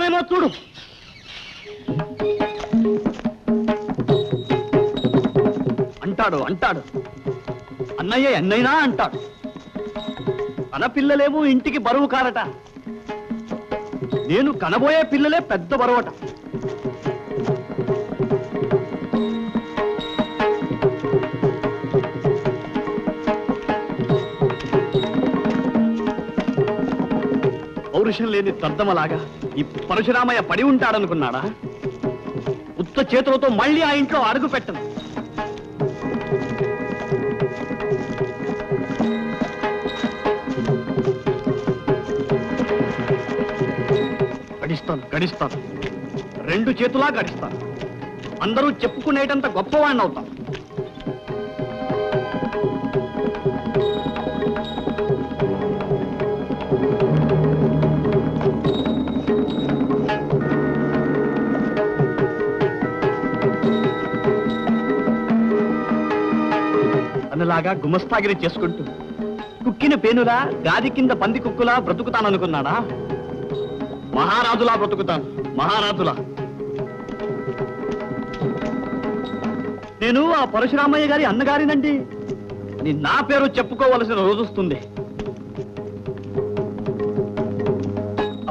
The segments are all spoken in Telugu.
చేస్తానేమో చూడు. అంటాడు అంటాడు అన్నయ్య ఎన్నైనా అంటాడు. తన పిల్లలేమో ఇంటికి బరువు కారట, నేను కనబోయే పిల్లలే పెద్ద బరువట. పౌరుషం లేని తర్దమలాగా ఈ పరశురామయ్య పడి ఉంటాడనుకున్నాడా? ఉత్త చేతులతో మళ్ళీ ఆ ఇంట్లో అడుగు పెట్టను. గడిస్తాను గడిస్తాను, రెండు చేతులా గడిస్తాను. అందరూ చెప్పుకునేటంత గొప్పవాణ్ణి అవుతాను. అన్నలాగా గుమస్తాగిరి చేసుకుంటూ కుక్కిన పేనులా గాది కింద పంది కుక్కులా బ్రతుకుతాననుకున్నాడా? మహారాజులా బ్రతుకుతాను, మహారాజులా. నేను ఆ పరశురామయ్య గారి అన్నగారినండి అని నా పేరు చెప్పుకోవలసిన రోజొస్తుంది.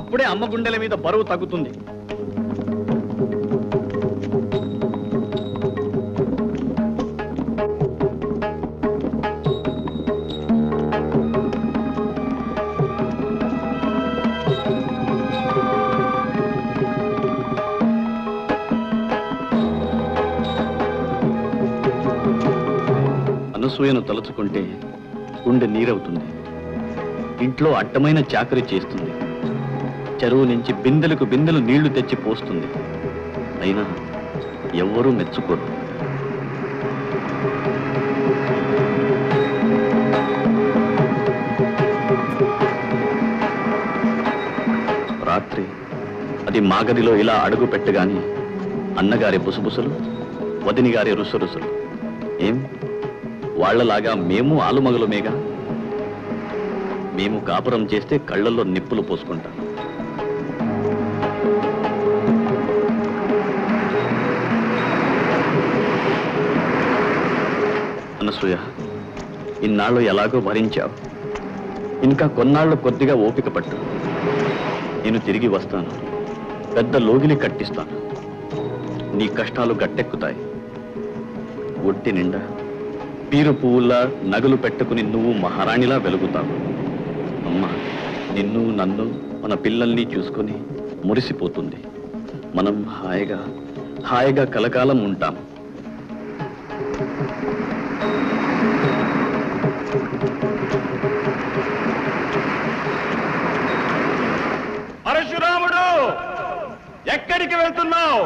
అప్పుడే అమ్మ గుండెల మీద బరువు తగ్గుతుంది. అనసూయను తలుచుకుంటే గుండె నీరవుతుంది. ఇంట్లో అడ్డమైన చాకరీ చేస్తుంది. చెరువు నుంచి బిందెలకు బిందెలు నీళ్లు తెచ్చి పోస్తుంది. అయినా ఎవ్వరూ మెచ్చుకోరు. రాత్రి అది మాగదిలో ఇలా అడుగు పెట్టగాని అన్నగారి బుసబుసలు, వదిని గారి రుసరుసలు. ఏం వాళ్లలాగా మేము ఆలుమగలమేగా? మేము కాపురం చేస్తే కళ్ళల్లో నిప్పులు పోసుకుంటాం. అనసూయ, ఇన్నాళ్ళు ఎలాగో భరించావు. ఇంకా కొన్నాళ్ళు కొద్దిగా ఓపిక పట్టు. నేను తిరిగి వస్తాను. పెద్ద లోగిలి కట్టిస్తాను. నీ కష్టాలు గట్టెక్కుతాయి. ఒట్టి నిండా పీరు పువ్వులా నగలు పెట్టుకుని నువ్వు మహారాణిలా వెలుగుతావు. అమ్మ నిన్ను నన్ను మన పిల్లల్ని చూసుకొని మురిసిపోతుంది. మనం హాయిగా హాయిగా కలకాలం ఉంటాం. పరశురాముడు, ఎక్కడికి వెళ్తున్నావు?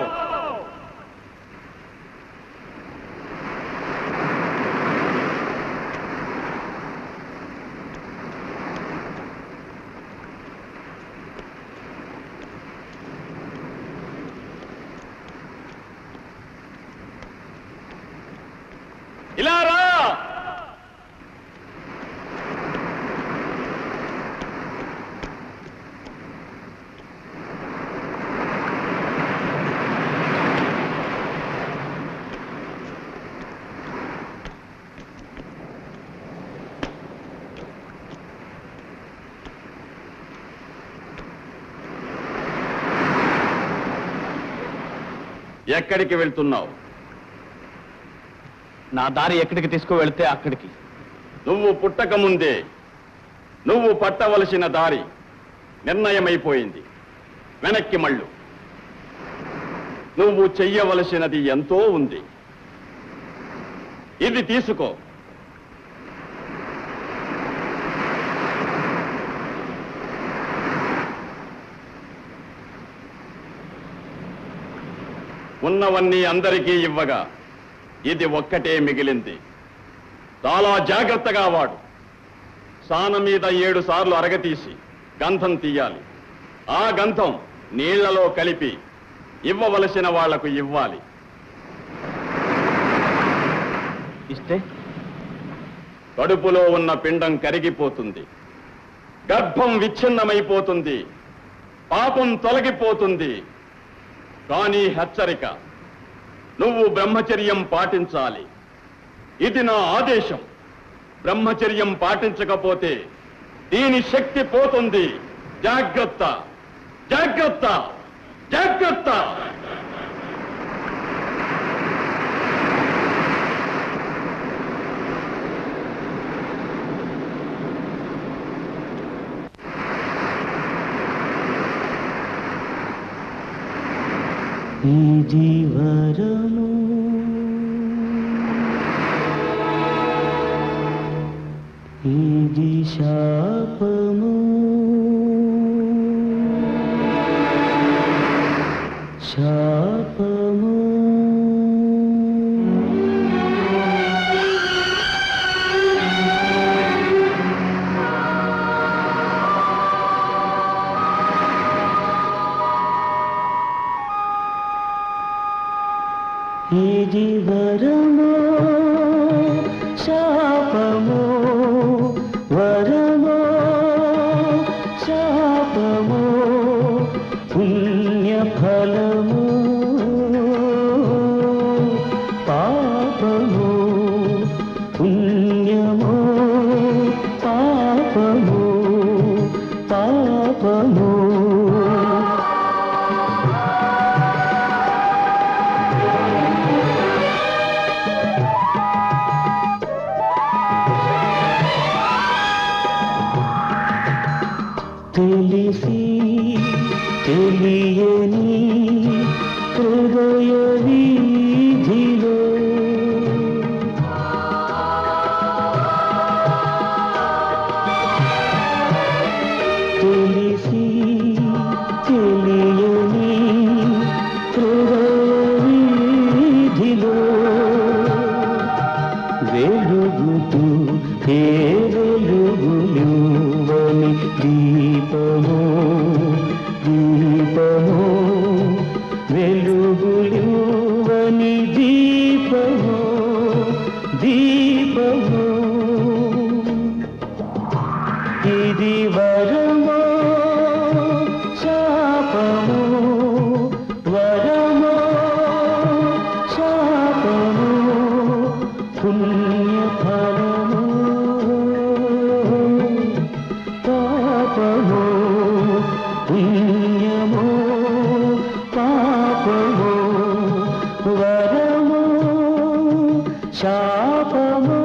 ఇలా రా. ఎక్కడికి వెళ్తున్నావు? నా దారి ఎక్కడికి తీసుకువెళ్తే అక్కడికి. నువ్వు పుట్టక ముందే నువ్వు పట్టవలసిన దారి నిర్ణయమైపోయింది. వెనక్కి మళ్ళు. నువ్వు చెయ్యవలసినది ఎంతో ఉంది. ఇది తీసుకో. ఉన్నవన్నీ అందరికీ ఇవ్వగా ఇది ఒక్కటే మిగిలింది. చాలా జాగ్రత్తగా వాడు. సాన మీద 7 సార్లు అరగతీసి గంధం తీయాలి. ఆ గంధం నీళ్లలో కలిపి ఇవ్వవలసిన వాళ్లకు ఇవ్వాలి. ఇస్తే కడుపులో ఉన్న పిండం కరిగిపోతుంది. గర్భం విచ్ఛిన్నమైపోతుంది. పాపం తొలగిపోతుంది. కానీ హెచ్చరిక, నువ్వు బ్రహ్మచర్యం పాటించాలి. ఇది నా ఆదేశం. బ్రహ్మచర్యం పాటించకపోతే దీని శక్తి పోతుంది. జాగ్రత్త, జాగ్రత్త, జాగ్రత్త. ఈ జీవరము ఇది శాపము, శాపము. ఇది వరము, శాపము, వరము, శాపము, పుణ్యఫలము, పాపము, పుణ్యము, పాపము, పాపము. తెలిసి తెలియని హృదయ వీధిలో తెలిసి తెలియని హృదయ వీధిలో వెలుగుతూ ఏ వెలుగులువని దీపము, దీపము, వెలుగులువని దీపము, దీపము. ఇది వరము, శాపము, వరము, శాపము, పుణ్యఫలము, పాపము, పుణ్యము, పాపము, వరము, శాపము.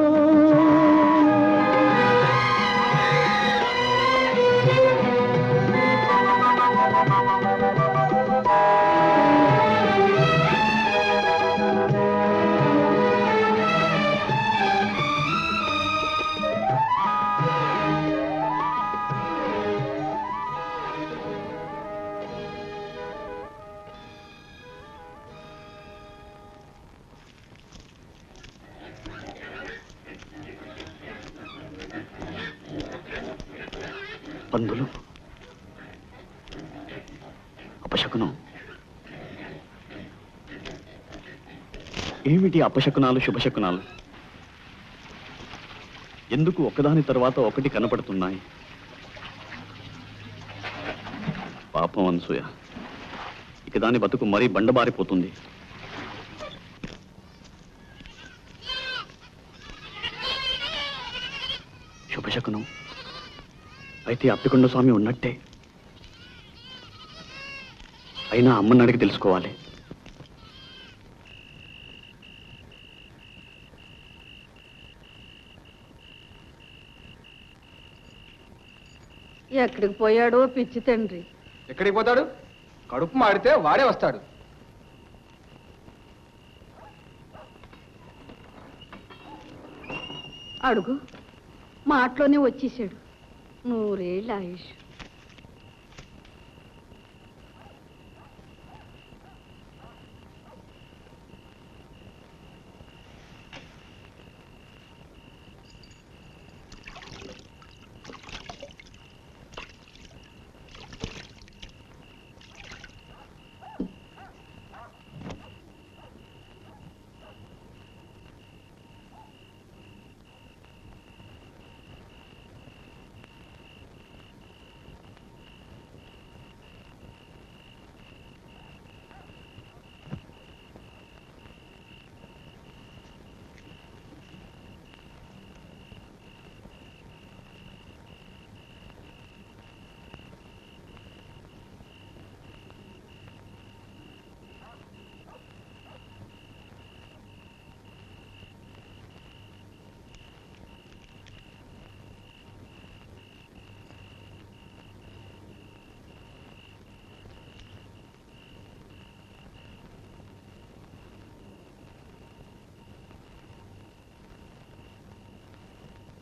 పందులు, అపశకునం. ఏమిటి అపశకునాలు, శుభశకునాలు? ఎందుకు ఒకదాని తర్వాత ఒకటి కనపడుతున్నాయి? పాపం అనసూయ, ఇక దాని బతుకు మరీ బండబారిపోతుంది. శుభశకునం అయితే అప్పికొండ స్వామి ఉన్నట్టే. అయినా అమ్మని అడిగి తెలుసుకోవాలి. ఎక్కడికి పోయాడో పిచ్చి తండ్రి. ఎక్కడికి పోతాడు? కడుపు మాడితే వాడే వస్తాడు. అడుగు, మాటలోనే వచ్చేసాడు. 100 ఏళ్ళ ఆయుష్.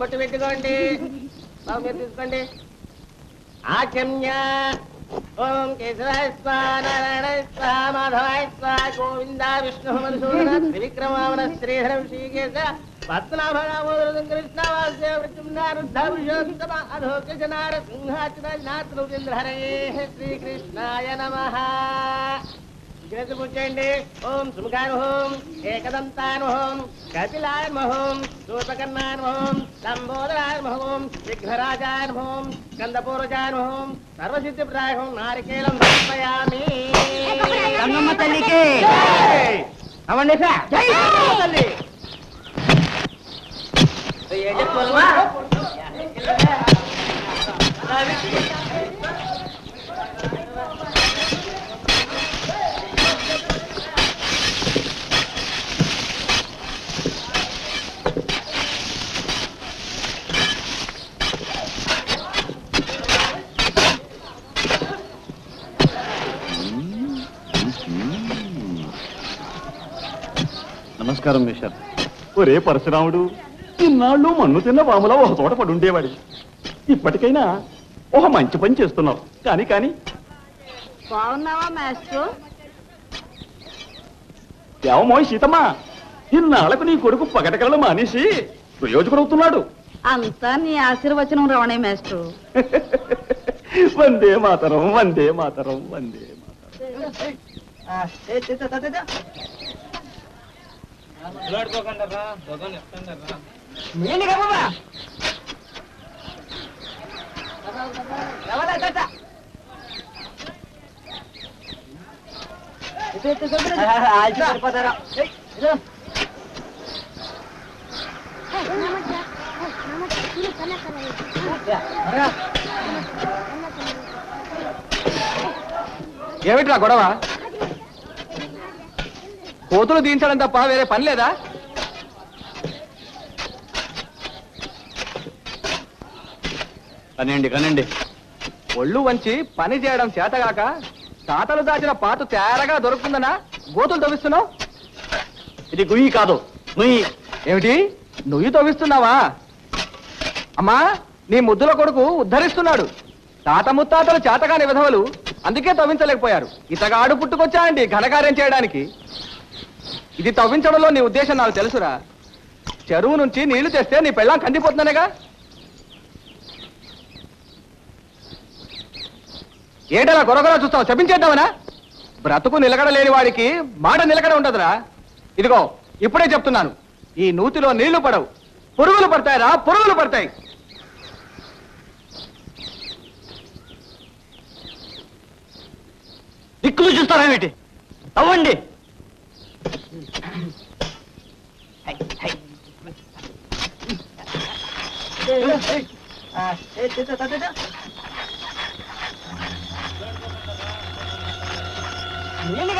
బొట్టు పెట్టుకోండి బాబు మీరు తీసుకోండి ఆచమ్య ఓం కేశవాయ స్వాహ నారాయణాయ స్వాహ మాధవాయ స్వాహ గోవింద విష్ణు మధుసూదన త్రివిక్రమావన శ్రీధరం శ్రీకేశ పద్మనాభరామోదరం కృష్ణ వాసుదేవ వృద్ధ అధోకజనార సింహాచనాథృంద్రహరే శ్రీకృష్ణాయ నమః కూర్చోండి ఓం సుముఖానుహోం ఏకదంతానుహోం కపిలానుహోం సూర్పకర్ణానుహోం లంబోదరానుహోం విఘ్నరాజానుహోం స్కందపూర్వజానుహోం సర్వసిద్ధిప్రాయం నారికేలం సమర్పయామి రంగమ్మ తల్లికి అవండి సార్ జై రంగమ్మ తల్లి నమస్కారం మిస్టర్. ఒరే పరశురాముడు, ఇన్నాళ్ళు మన్ను తిన్న వాములా ఒక చోట పడుండేవాడి. ఇప్పటికైనా ఒక మంచి పని చేస్తున్నావు. కానీ బాగున్నావా మాస్టరు? ఏమోయ్ సీతమ్మ, ఇన్నాళ్లకు నీ కొడుకు పగటకలను మానేసి ప్రయోజకుడవుతున్నాడు. అంతా నీ ఆశీర్వచనం రవణే మాస్టరు. వందే మాతరం, వందే మాతరం, వందే మాతరం. ఏమిట్రా గొడవ? కోతులు దించడం తప్ప వేరే పని లేదా? కనండి. ఒళ్ళు వంచి పని చేయడం చేతగాక తాతలు దాచిన పాటు తేరగా దొరుకుతుందనా గోతులు తవ్విస్తున్నావు? ఇది గుయ్యి కాదు, నుయ్యి. ఏమిటి నువ్వు తవ్విస్తున్నావా? అమ్మా, నీ ముద్దుల కొడుకు ఉద్ధరిస్తున్నాడు. తాత ముత్తాతలు చేతగాని విధవలు అందుకే తవ్వించలేకపోయారు. ఇతగాడు పుట్టుకొచ్చా అండి ఘనకార్యం చేయడానికి. ఇది తవ్వించడంలో నీ ఉద్దేశం నాకు తెలుసురా. చెరువు నుంచి నీళ్లు తెస్తే నీ పెళ్ళాం కందిపోతుందనేగా. ఏటలా గొరగొర చూస్తావు? చెప్పించేద్దామనా? బ్రతుకు నిలకడలేని వాడికి మాట నిలకడ ఉండదురా. ఇదిగో ఇప్పుడే చెప్తున్నాను, ఈ నూతిలో నీళ్లు పడవు, పురుగులు పడతాయిరా, పురుగులు పడతాయి. దిక్కులు చూస్తారేమిటి? అవ్వండి. నీళ్ళు